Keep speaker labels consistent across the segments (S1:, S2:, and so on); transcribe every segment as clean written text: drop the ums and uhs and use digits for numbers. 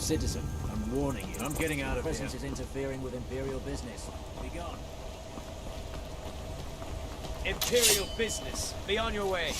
S1: Citizen, I'm warning you. I'm getting out of here. Your presence is interfering with Imperial business. Be gone.
S2: Imperial business. Be on your way.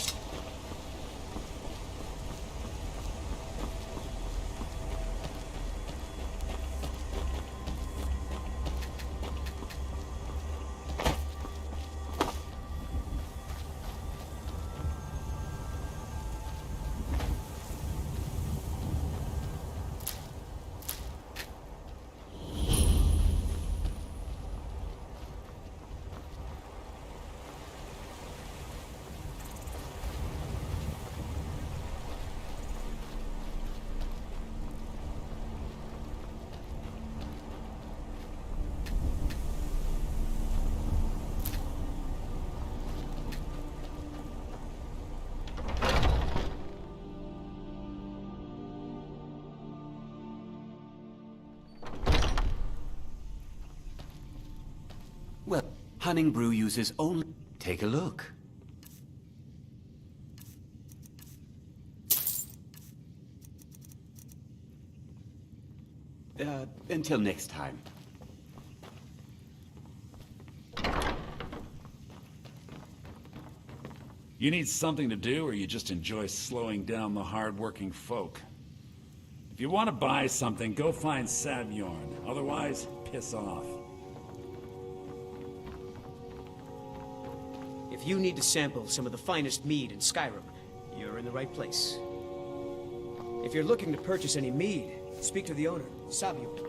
S3: Well, Hunning Brew uses only... Take a look. Until next time.
S4: You need something to do, or you just enjoy slowing down the hard-working folk? If you want to buy something, go find Savyorn. Otherwise, piss off.
S2: If you need to sample some of the finest mead in Skyrim, you're in the right place. If you're looking to purchase any mead, speak to the owner, Savyorn.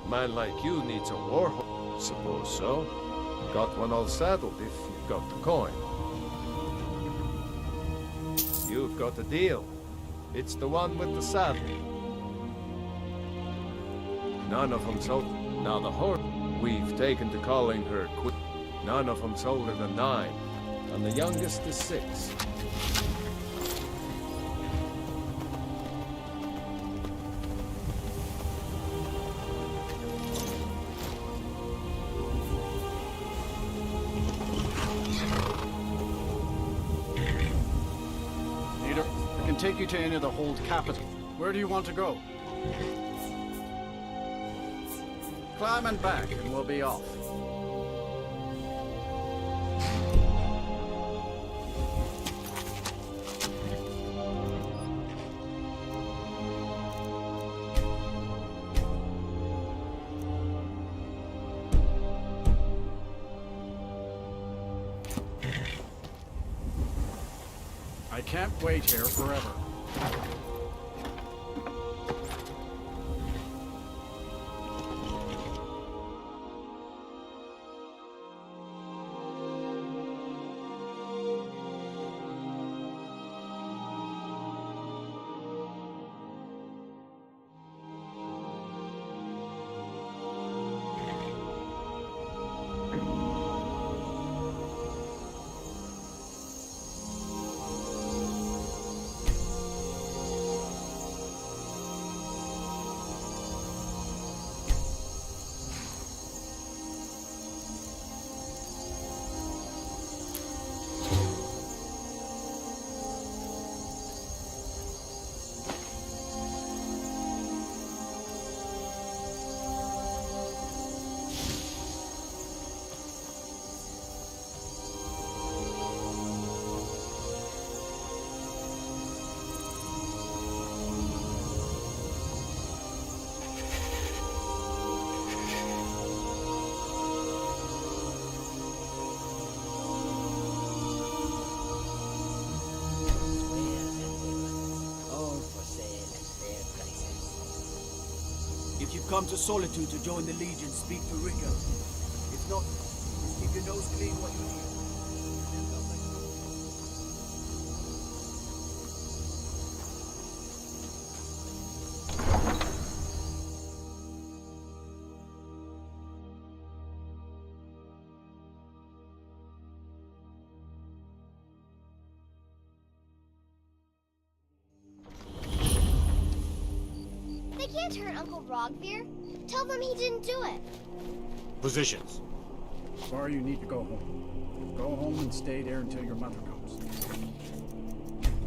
S5: Man like you needs a war horse. Suppose so. Got one all saddled if you've got the coin. You've got the deal. It's the one with the saddle. None of them's old. Now the horse. We've taken to calling her Queen. None of them's older than 9, and the youngest is 6.
S6: Leader, I can take you to any of the hold capital. Where do you want to go? Climb and back, and we'll be off. I can't wait here forever.
S7: If you've come to Solitude to join the Legion, speak to Rico. If not, just keep your nose clean while you're here.
S8: They can't hurt Uncle Rogvir. Tell them he didn't do it.
S9: Positions.
S6: Sorry, you need to go home. Go home and stay there until your mother comes.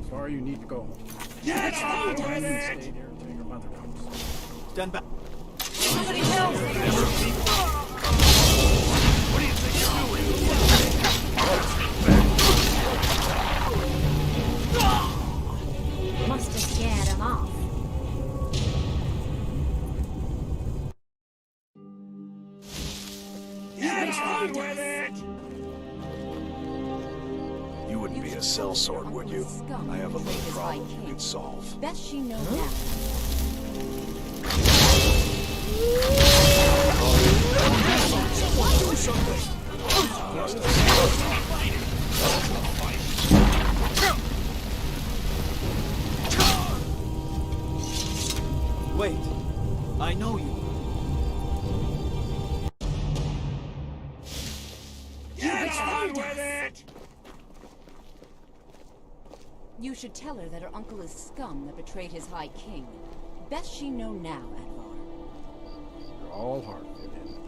S6: Sorry, you need to go home.
S7: Get on
S6: Go home
S7: with
S6: and
S7: it!
S6: stay there until your mother comes.
S7: Stand back.
S8: Somebody help!
S9: What do you think you're doing?
S8: Must have scared him off.
S9: Get on with it!
S10: You wouldn't be a sellsword, would you? I have a little problem you could solve.
S11: Best she knows now.
S7: Do something! Wait. I know you.
S9: Get on with it!
S11: You should tell her that her uncle is scum that betrayed his High King. Best she know now, Advar.
S6: You're all hard, Vivian.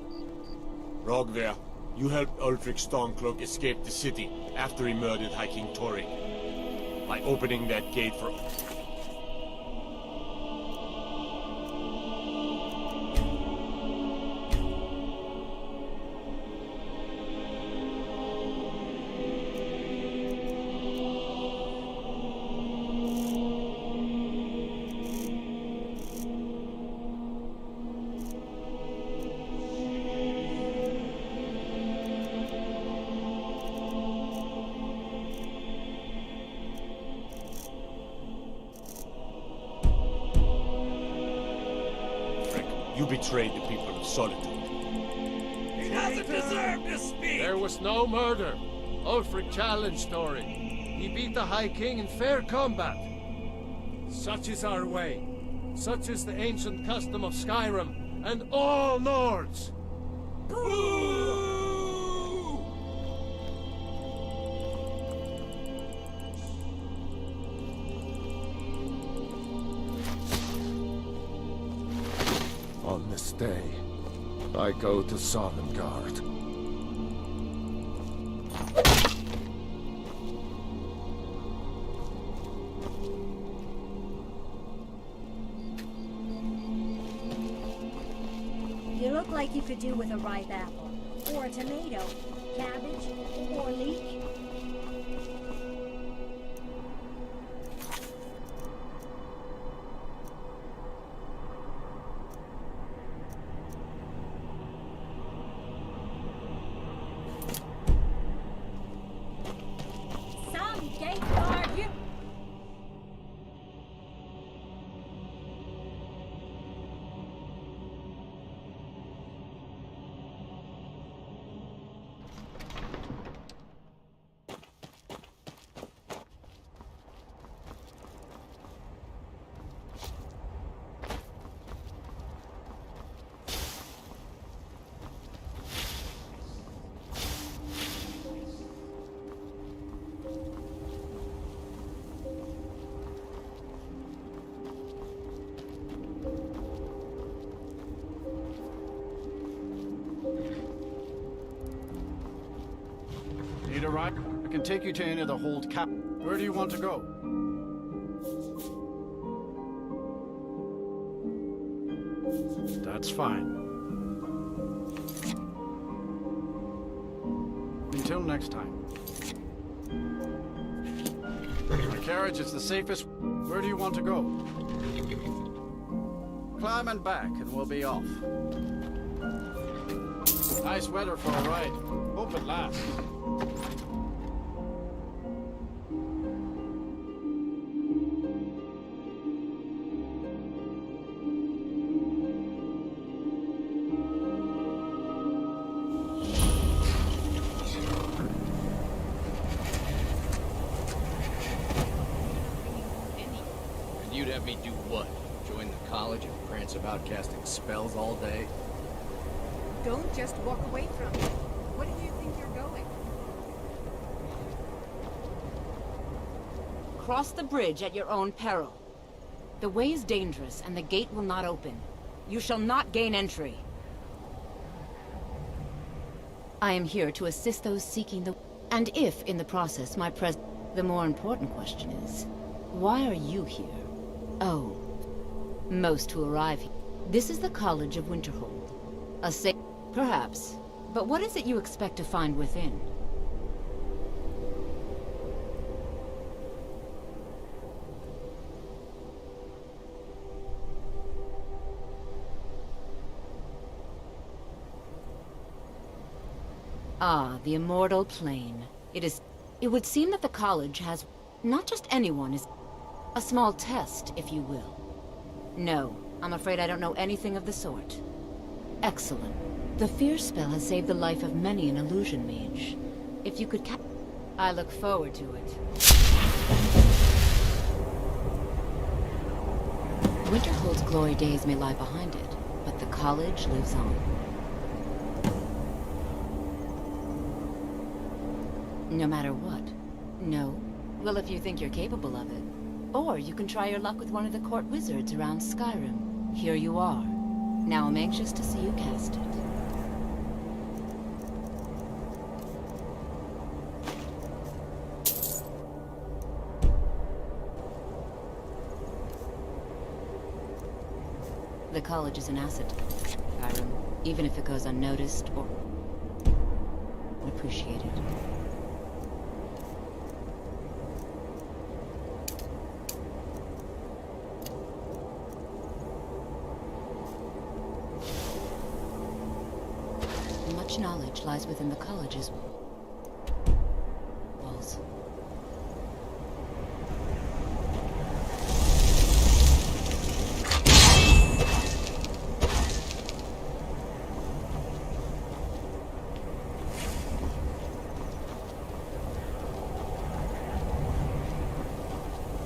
S9: Rogvir, you helped Ulfric Stormcloak escape the city after he murdered High King Torrik. By opening that gate for... You betrayed the people of Solitude.
S7: He doesn't deserve to speak!
S5: There was no murder. Ulfric challenged Torrik. He beat the High King in fair combat. Such is our way. Such is the ancient custom of Skyrim and all Nords. On this day, I go to Sovngarde.
S12: You look like you could do with a ripe apple, or a tomato, cabbage, or leek. Some gate guard you.
S6: Need a ride? I can take you to any of the hold cap. Where do you want to go? That's fine. Until next time. My carriage is the safest. Where do you want to go? Climb and back and we'll be off. Nice weather for a ride. Hope it lasts.
S13: You'd have me do what? Join the college and prance about casting spells all day?
S11: Don't just walk away from it. What do you think you're going? Cross the bridge at your own peril. The way is dangerous and the gate will not open. You shall not gain entry. I am here to assist those seeking the... And if, in the process, my the more important question is, why are you here? Oh, most who arrive here. This is the College of Winterhold. A safe... Perhaps. But what is it you expect to find within? Ah, the immortal plane. It would seem that the college has... Not just anyone is... A small test, if you will. No, I'm afraid I don't know anything of the sort. Excellent. The fear spell has saved the life of many an illusion mage. If you could I look forward to it. Winterhold's glory days may lie behind it, but the college lives on. No matter what. No? Well, if you think you're capable of it. Or you can try your luck with one of the court wizards around Skyrim. Here you are. Now I'm anxious to see you cast it. The college is an asset to Skyrim, even if it goes unnoticed or unappreciated. Much knowledge lies within the college's walls.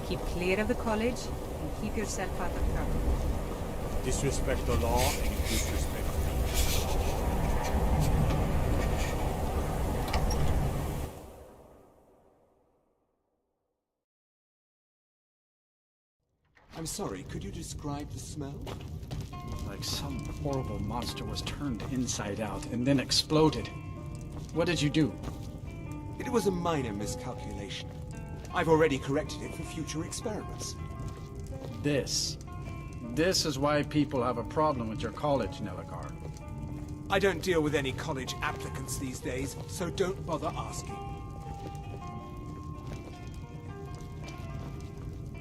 S14: Keep clear of the college and keep yourself out of trouble.
S9: Disrespect the law and you disrespect me.
S15: I'm sorry, could you describe the smell?
S6: Like some horrible monster was turned inside out and then exploded. What did you do?
S15: It was a minor miscalculation. I've already corrected it for future experiments.
S6: This is why people have a problem with your college, Nelligar.
S15: I don't deal with any college applicants these days, so don't bother asking.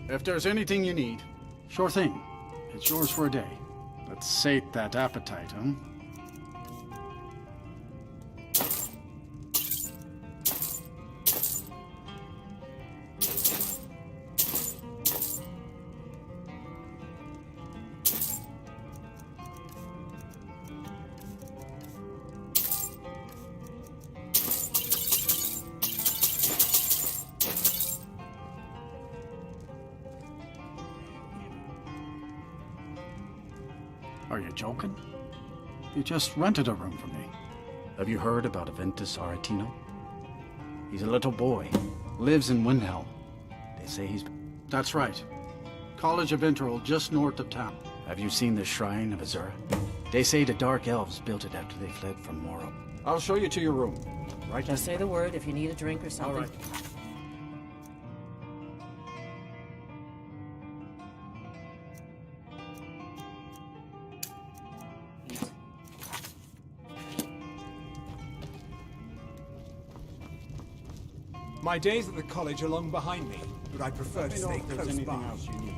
S6: If there's anything you need, sure thing. It's yours for a day. Let's sate that appetite, huh? Are you joking? You just rented a room for me. Have you heard about Aventus Aretino? He's a little boy. Lives in Windhelm. They say he's... That's right. College of Interval, just north of town. Have you seen the Shrine of Azura? They say the Dark Elves built it after they fled from Moro. I'll show you to your room. Right?
S16: Just say the word if you need a drink or something.
S6: All right.
S15: My days at the college are long behind me, but I prefer to stay close by.
S6: Else you need.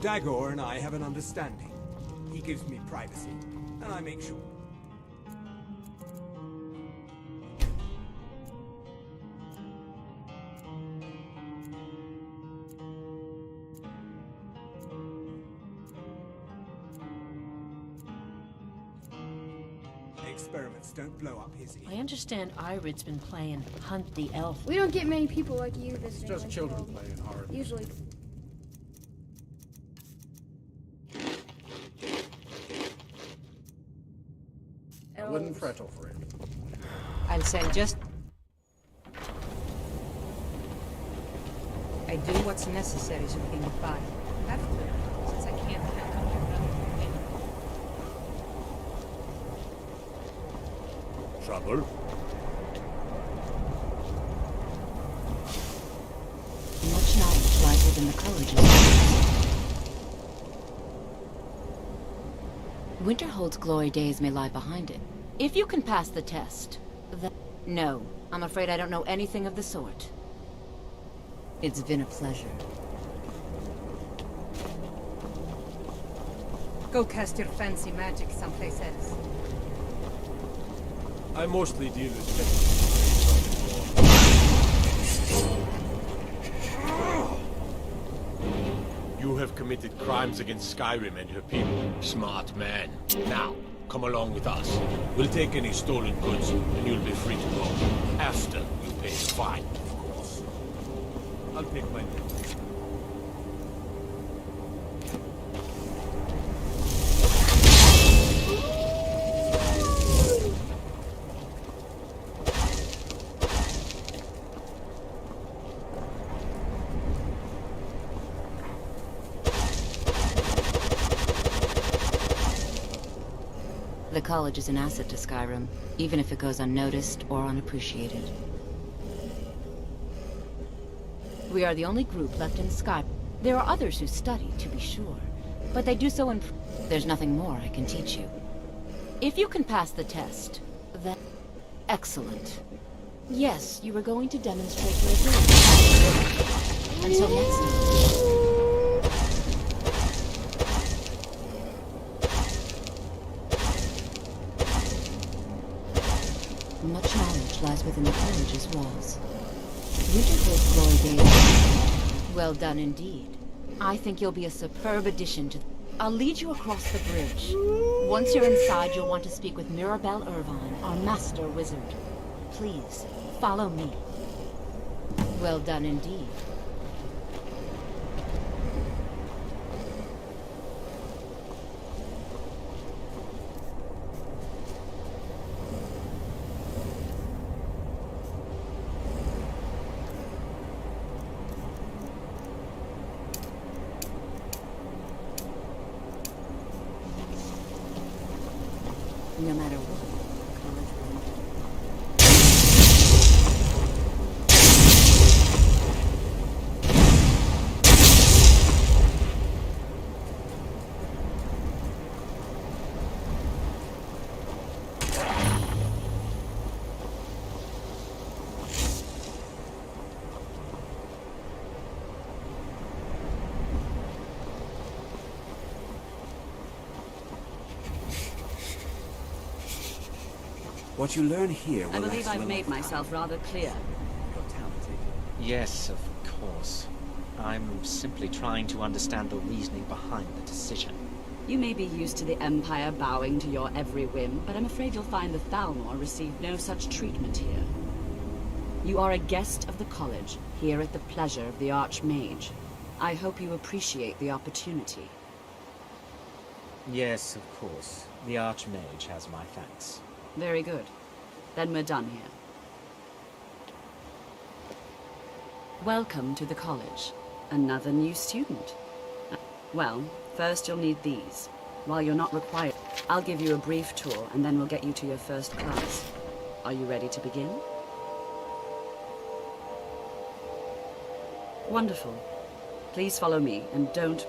S15: Dagor and I have an understanding. He gives me privacy, and I make sure. Experiments don't blow up his ear.
S16: I understand Irid's been playing Hunt the Elf.
S8: We don't get many people like you visiting.
S6: Just
S8: this
S6: children
S8: world.
S6: playing hard.
S8: Usually.
S6: I wouldn't fret over it.
S14: I'll say just... I do what's necessary so we can get by. After, since I can't handle your brother.
S9: Trouble?
S11: Much knowledge lies within the colleges. Winterhold's glory days may lie behind it. If you can pass the test, then... No, I'm afraid I don't know anything of the sort. It's been a pleasure.
S14: Go cast your fancy magic someplace else.
S9: I mostly deal with You have committed crimes against Skyrim and her people. Smart man. Now, come along with us. We'll take any stolen goods, and you'll be free to go. After you pay a fine, of course. I'll take my name.
S11: The college is an asset to Skyrim, even if it goes unnoticed or unappreciated. We are the only group left in Skyrim. There are others who study, to be sure, but they do so in... There's nothing more I can teach you. If you can pass the test, then... Excellent. Yes, you were going to demonstrate your ability. Until next time. Much knowledge lies within the college's walls. Beautiful glory days. Well done indeed. I think you'll be a superb addition to... I'll lead you across the bridge. Once you're inside, you'll want to speak with Mirabelle Irvine, our master wizard. Please, follow me. Well done indeed. No matter what, college
S17: What you learn here will
S18: I believe
S17: last
S18: I've
S17: well
S18: made
S17: over
S18: myself rather clear.
S17: You're talented.
S19: Yes, of course. I'm simply trying to understand the reasoning behind the decision.
S18: You may be used to the Empire bowing to your every whim, but I'm afraid you'll find the Thalmor received no such treatment here. You are a guest of the college, here at the pleasure of the Archmage. I hope you appreciate the opportunity.
S19: Yes, of course. The Archmage has my thanks.
S18: Very good. Then we're done here. Welcome to the college. Another new student. Well, first you'll need these. While you're not required, I'll give you a brief tour and then we'll get you to your first class. Are you ready to begin? Wonderful. Please follow me and don't...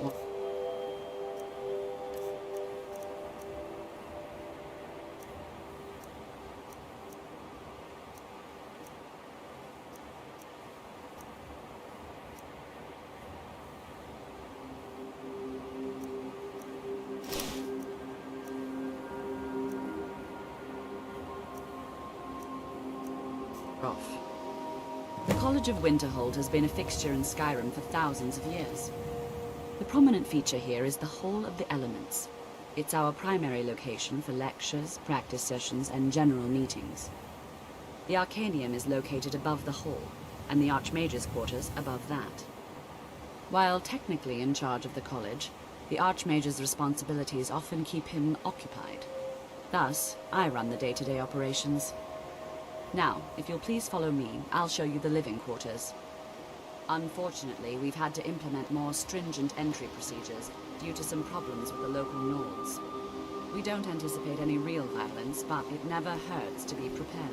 S18: off. The College of Winterhold has been a fixture in Skyrim for thousands of years. The prominent feature here is the Hall of the Elements. It's our primary location for lectures, practice sessions, and general meetings. The Arcanium is located above the hall, and the Archmage's quarters above that. While technically in charge of the college, the Archmage's responsibilities often keep him occupied. Thus, I run the day-to-day operations. Now, if you'll please follow me, I'll show you the living quarters. Unfortunately, we've had to implement more stringent entry procedures due to some problems with the local Nords. We don't anticipate any real violence, but it never hurts to be prepared.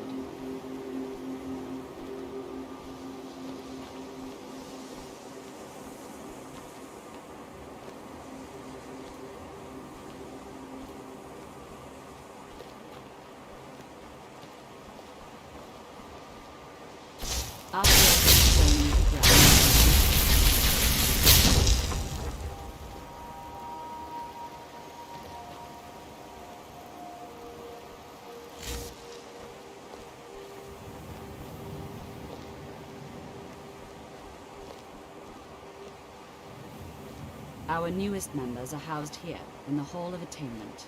S18: Our newest members are housed here, in the Hall of Attainment.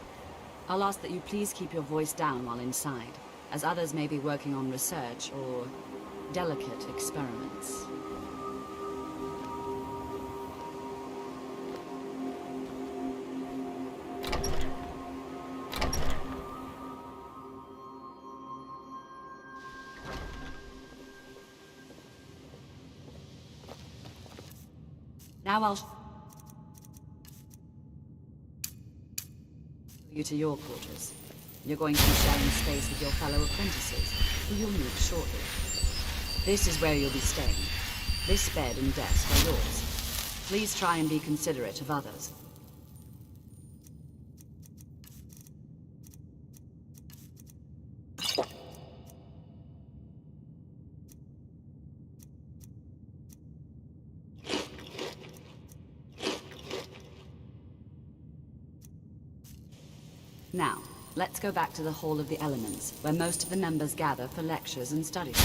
S18: I'll ask that you please keep your voice down while inside, as others may be working on research or delicate experiments. Now I'll you to your quarters. You're going to be sharing space with your fellow apprentices, who you'll meet shortly. This is where you'll be staying. This bed and desk are yours. Please try and be considerate of others. Now, let's go back to the Hall of the Elements, where most of the members gather for lectures and studies.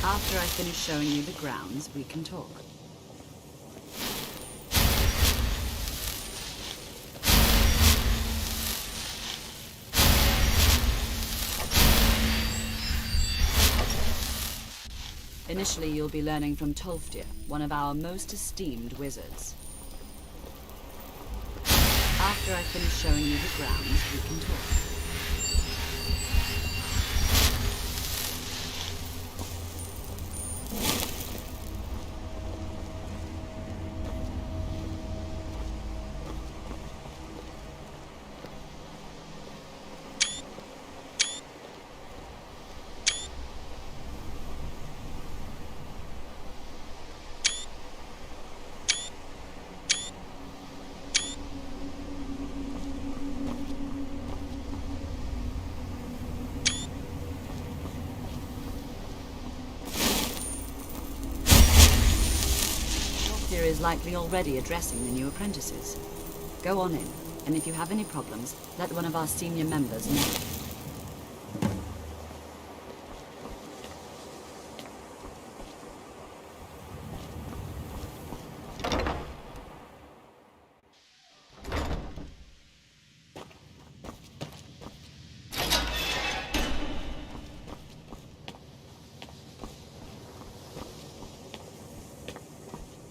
S18: After I finish showing you the grounds, we can talk. Initially, you'll be learning from Tolfdir, one of our most esteemed wizards. After I finish showing you the grounds, we can talk. Is likely already addressing the new apprentices. Go on in, and if you have any problems, let one of our senior members know.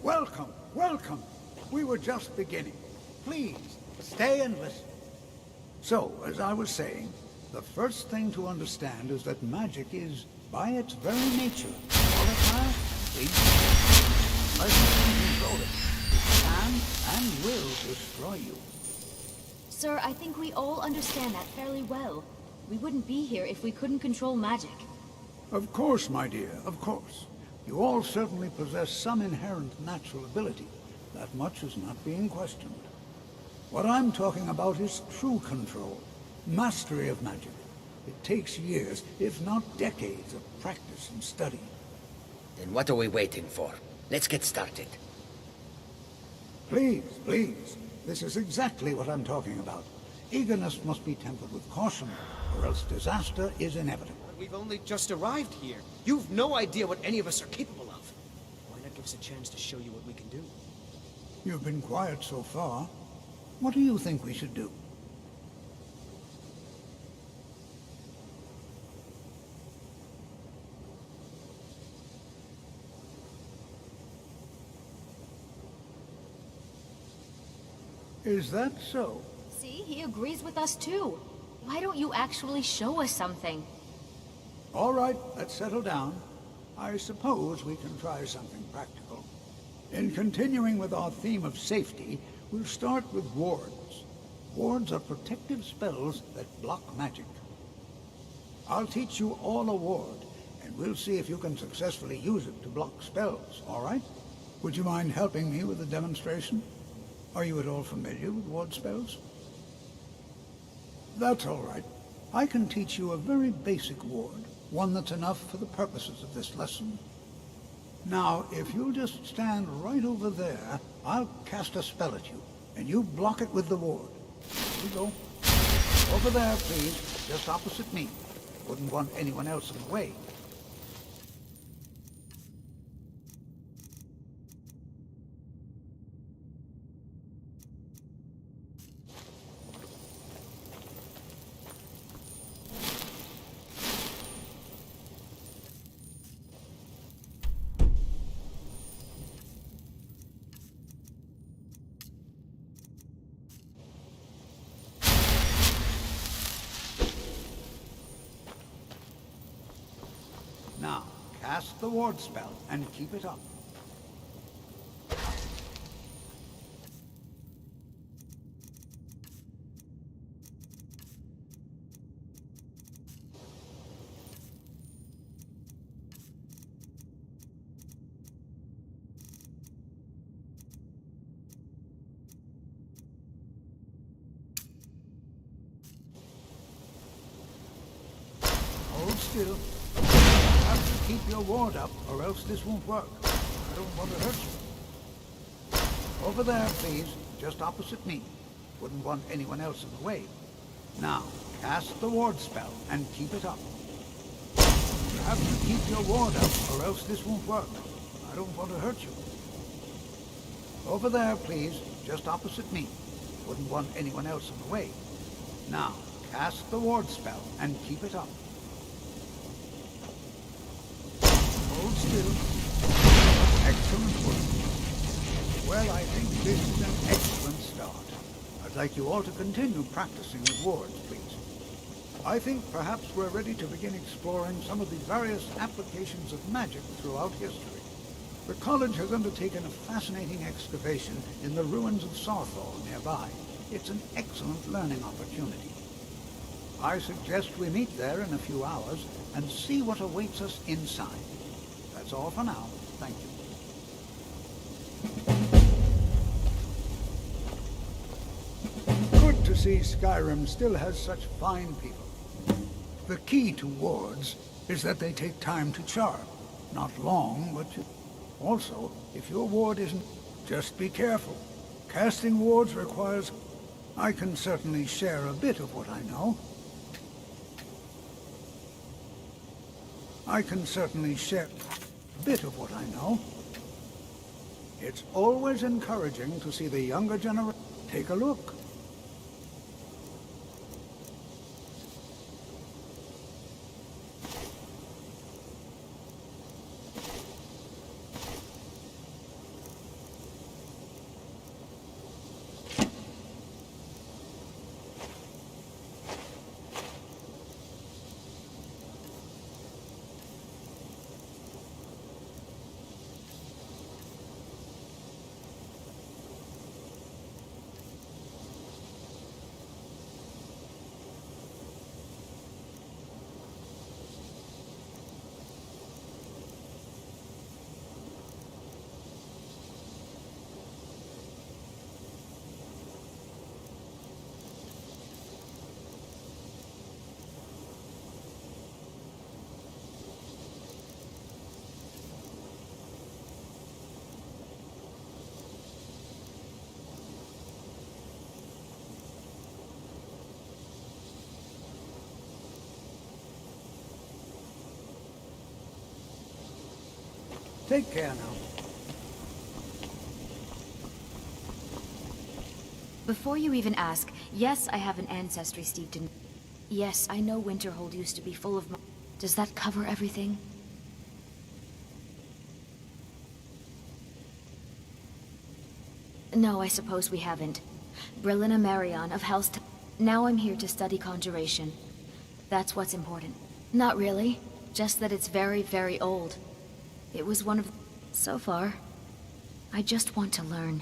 S20: Welcome, welcome. We were just beginning. Please, stay and listen. So, as I was saying, the first thing to understand is that magic is, by its very nature, volatile, unless you can control it, it can and will destroy you.
S8: Sir, I think we all understand that fairly well. We wouldn't be here if we couldn't control magic.
S20: Of course, my dear, of course. You all certainly possess some inherent natural ability. That much is not being questioned. What I'm talking about is true control, mastery of magic. It takes years, if not decades, of practice and study.
S21: Then what are we waiting for? Let's get started.
S20: Please, please. This is exactly what I'm talking about. Eagerness must be tempered with caution, or else disaster is inevitable.
S2: We've only just arrived here. You've no idea what any of us are capable of. Why not give us a chance to show you what we can do?
S20: You've been quiet so far. What do you think we should do? Is that so?
S8: See, he agrees with us too. Why don't you actually show us something?
S20: All right, let's settle down. I suppose we can try something practical. In continuing with our theme of safety, we'll start with wards. Wards are protective spells that block magic. I'll teach you all a ward, and we'll see if you can successfully use it to block spells, all right? Would you mind helping me with the demonstration? Are you at all familiar with ward spells? That's all right. I can teach you a very basic ward. One that's enough for the purposes of this lesson. Now, if you'll just stand right over there, I'll cast a spell at you, and you block it with the ward. Here we go. Over there, please, just opposite me. Wouldn't want anyone else in the way. Now, cast the ward spell and keep it up. Hold still. Keep your ward up, or else this won't work. I don't want to hurt you. Over there, please, just opposite me. Wouldn't want anyone else in the way. Now, cast the ward spell and keep it up. You have to keep your ward up, or else this won't work. I don't want to hurt you. Over there, please, just opposite me. Wouldn't want anyone else in the way. Now, cast the ward spell and keep it up. Hold still. Excellent work. Well, I think this is an excellent start. I'd like you all to continue practicing with wards, please. I think perhaps we're ready to begin exploring some of the various applications of magic throughout history. The college has undertaken a fascinating excavation in the ruins of Sarthal nearby. It's an excellent learning opportunity. I suggest we meet there in a few hours and see what awaits us inside. That's all for now. Thank you. Good to see Skyrim still has such fine people. The key to wards is that they take time to charm. Not long, but also, if your ward isn't, just be careful. Casting wards requires... I can certainly share a bit of what I know. It's always encouraging to see the younger generation take a look. Take care now.
S8: Before you even ask, yes, I have an ancestry steeped in... Yes, I know Winterhold used to be full of... Does that cover everything? No, I suppose we haven't. Brillina Marion of Helst... Now I'm here to study conjuration. That's what's important. Not really. Just that it's very, very old. It was one of... So far. I just want to learn.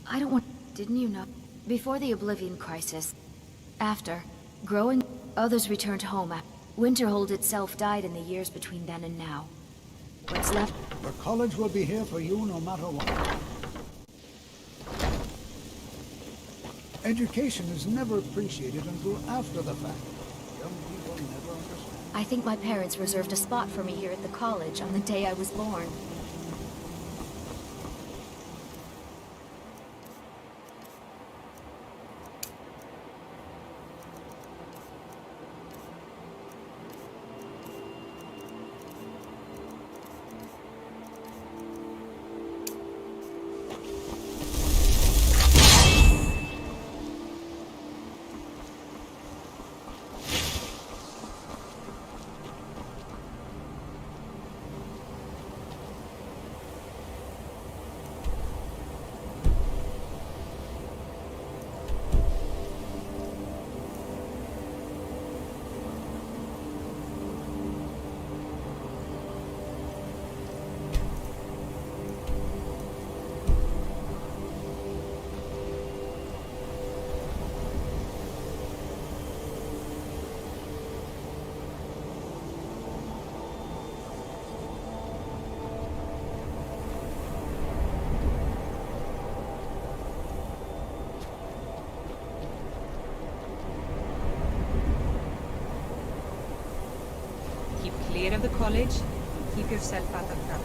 S8: I don't want... Didn't you know? Before the Oblivion Crisis. After. Growing... Others returned home. Winterhold itself died in the years between then and now. What's left...
S20: The college will be here for you no matter what. Education is never appreciated until after the fact. Young people never understand.
S8: I think my parents reserved a spot for me here at the college on the day I was born.
S14: Clear of the college, keep yourself out of trouble.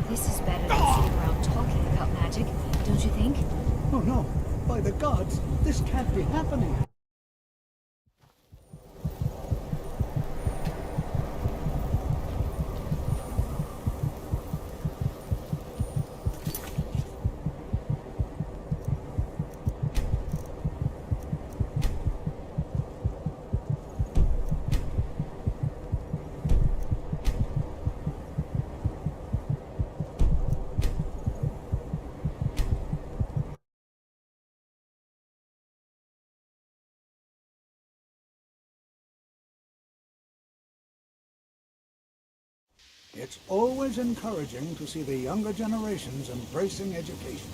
S8: This is better than sitting around talking about magic, don't you think?
S20: Oh no, by the gods, this can't be happening. It's always encouraging to see the younger generations embracing education.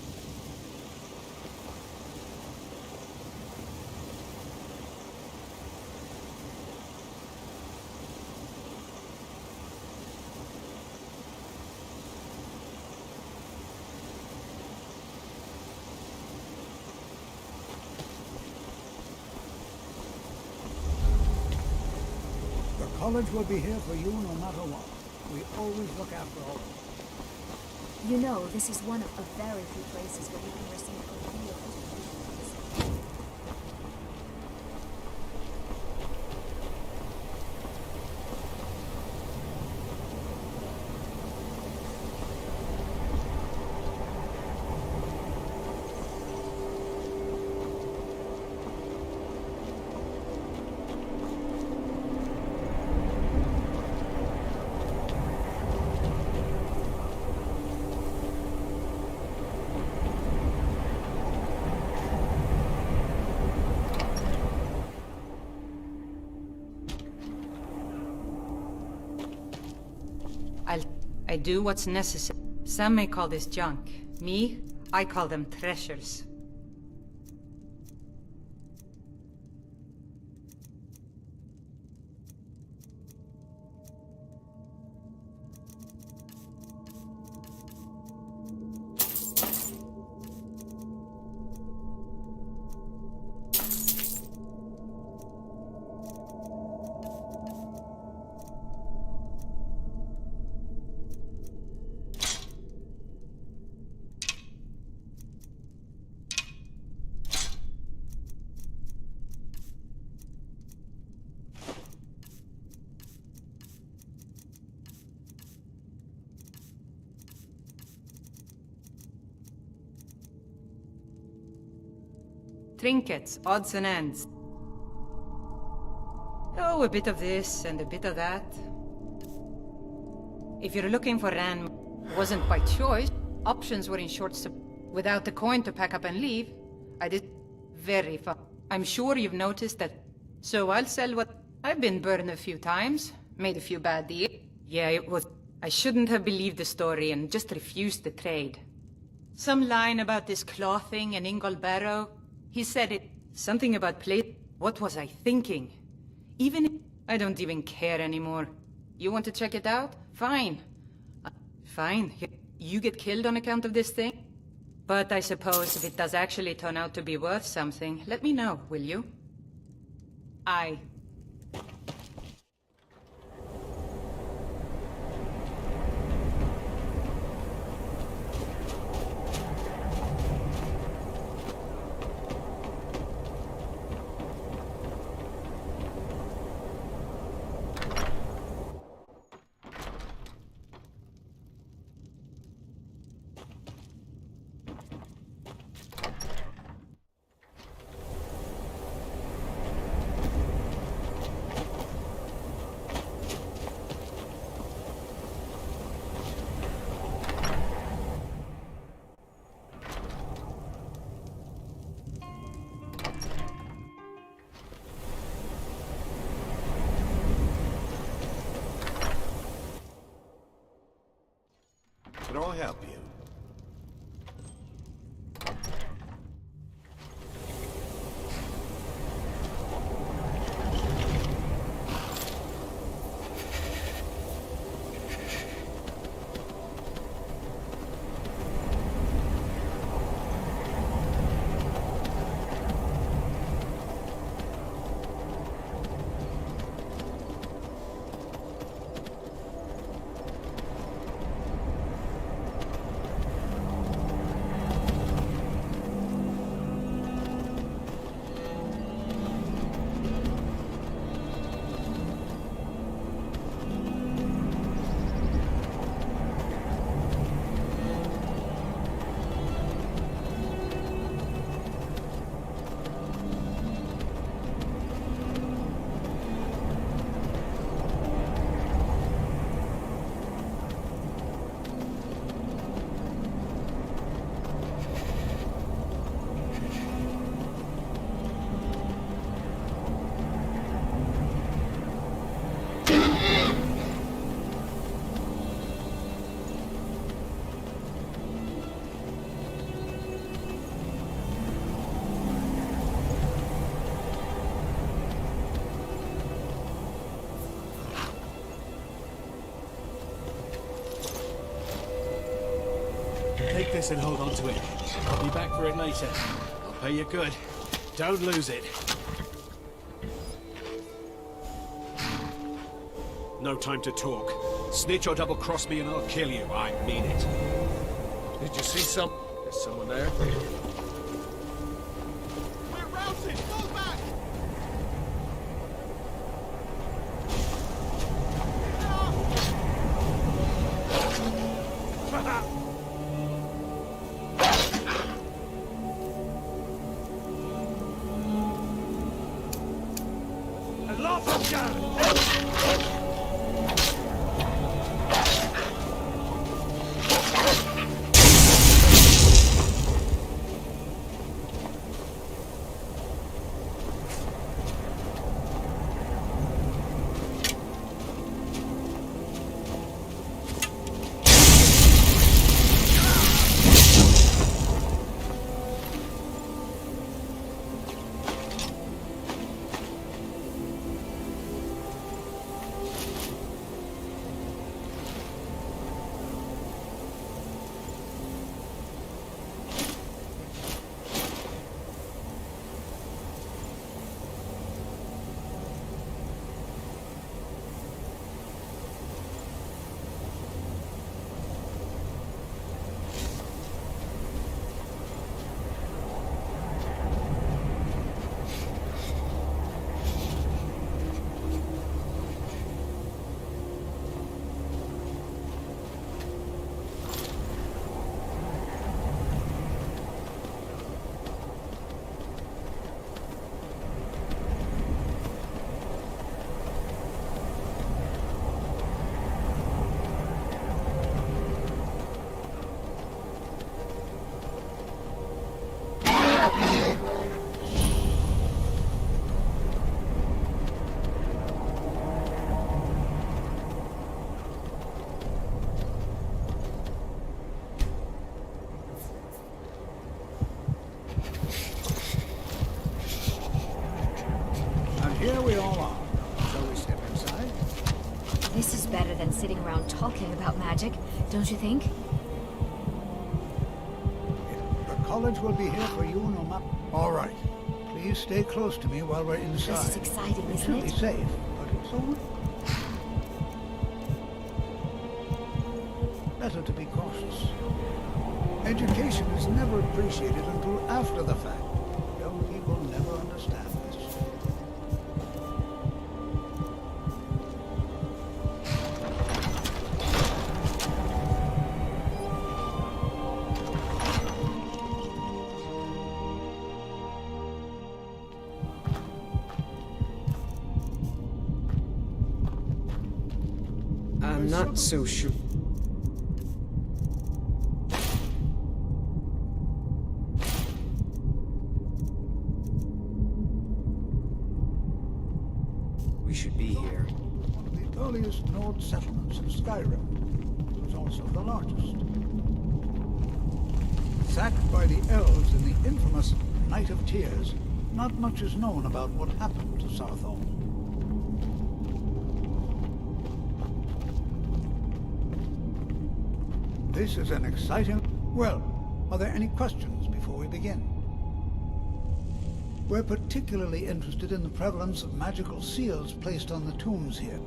S20: The college will be here for you no matter what. We always look after all of them.
S8: You know, this is one of a very few places where you can receive a real education.
S14: I do what's necessary. Some may call this junk. Me, I call them treasures. Trinkets, odds and ends. Oh, a bit of this and a bit of that. If you're looking for Ran, it wasn't by choice. options were in short supply. Without the coin to pack up and leave, I did very fun. I'm sure you've noticed that. So I'll sell what... I've been burned a few times, made a few bad deals. Yeah, it was... I shouldn't have believed the story and just refused the trade. Some line about this clothing and Ingol Barrow. He said it. Something about plate. What was I thinking? Even if... I don't even care anymore. You want to check it out? Fine. Fine. You get killed on account of this thing? But I suppose if it does actually turn out to be worth something, let me know, will you? Aye.
S10: Can I help you?
S7: Take this and hold on to it. I'll be back for it later. I'll pay you good. Don't lose it. No time to talk. Snitch or double-cross me and I'll kill you. I mean it.
S9: Did you see some? There's someone there?
S7: We're routed! Fall back!
S8: all care about magic, don't you think?
S20: The college will be here for you no matter. All right. Please stay close to me while we're inside.
S8: This is exciting,
S20: It
S8: isn't
S20: should
S8: it?
S20: be safe, but it's always better to be cautious. Education is never appreciated until after the fact. Young people never understand this.
S2: I'm not so sure. We should be here.
S20: One of the earliest Nord settlements in Skyrim. It was also the largest. Sacked by the elves in the infamous Night of Tears, not much is known about what happened to Southall. This is an exciting... Well, are there any questions before we begin? We're particularly interested in the prevalence of magical seals placed on the tombs here.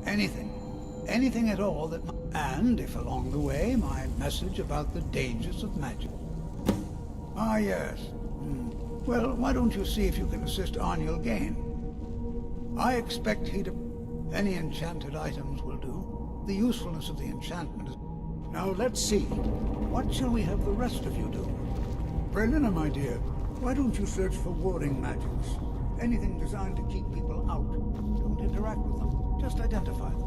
S20: Anything at all that... And, if along the way, my message about the dangers of magic. Ah, yes. Well, why don't you see if you can assist Arniel Gain? I expect he'd... Any enchanted items will do. The usefulness of the enchantment is... Now, let's see. What shall we have the rest of you do? Berlina, my dear, why don't you search for warding magics? Anything designed to keep people out. Don't interact with them. Just identify them.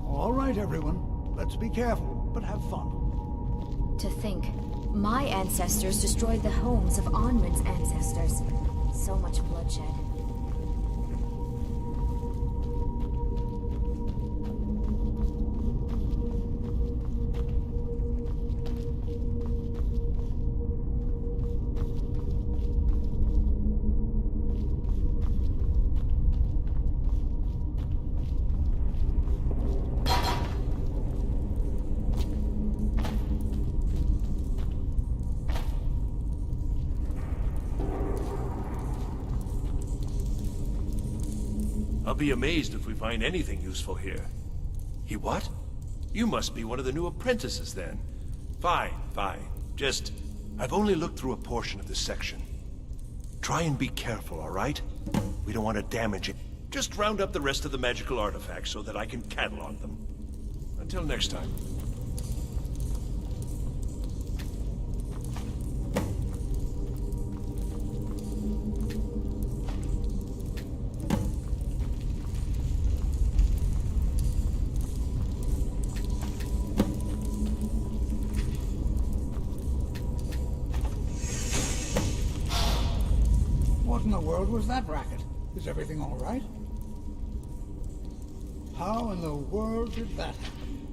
S20: All right, everyone. Let's be careful, but have fun.
S8: To think, my ancestors destroyed the homes of Onwin's ancestors. So much bloodshed.
S9: I'll be amazed if we find anything useful here. He what? You must be one of the new apprentices then. Fine. Just, I've only looked through a portion of this section. Try and be careful, all right? We don't want to damage it. Just round up the rest of the magical artifacts so that I can catalog them. Until next time.
S20: What in the world was that racket? Is everything all right? How in the world did that happen?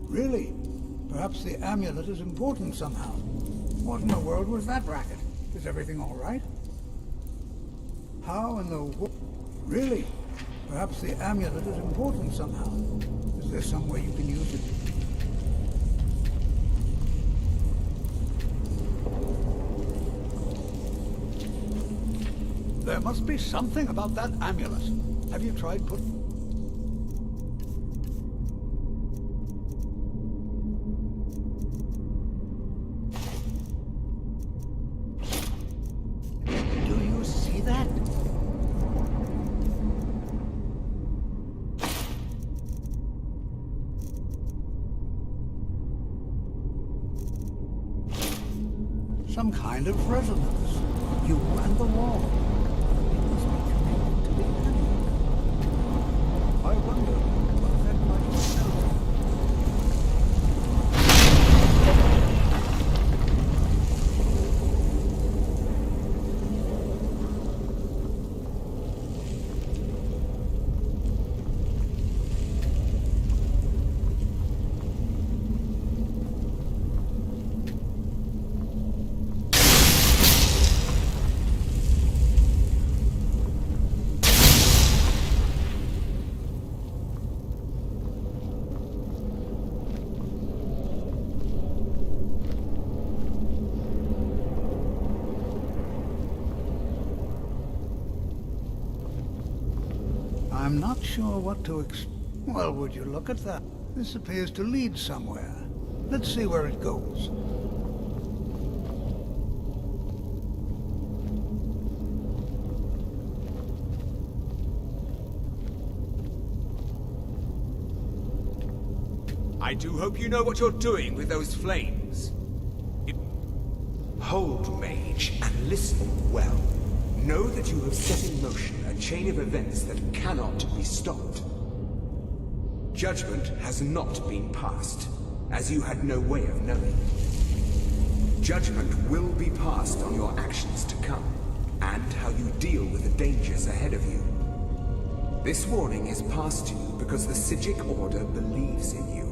S20: Really? Perhaps the amulet is important somehow. What in the world was that racket? Is everything all right? How in the world... Really? Perhaps the amulet is important somehow. Is there some way you can use it? There must be something about that amulet. Have you tried putting... Do you see that? Some kind of resonance. You and the wall. I wonder what that might I'm not sure what to Well, would you look at that? This appears to lead somewhere. Let's see where it goes.
S15: I do hope you know what you're doing with those flames. Hold, mage, and listen well. Know that you have set in motion a chain of events that cannot be stopped. Judgment has not been passed, as you had no way of knowing. Judgment will be passed on your actions to come, and how you deal with the dangers ahead of you. This warning is passed to you because the Psijic Order believes in you.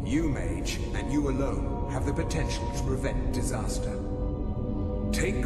S15: You, mage, and you alone, have the potential to prevent disaster. Take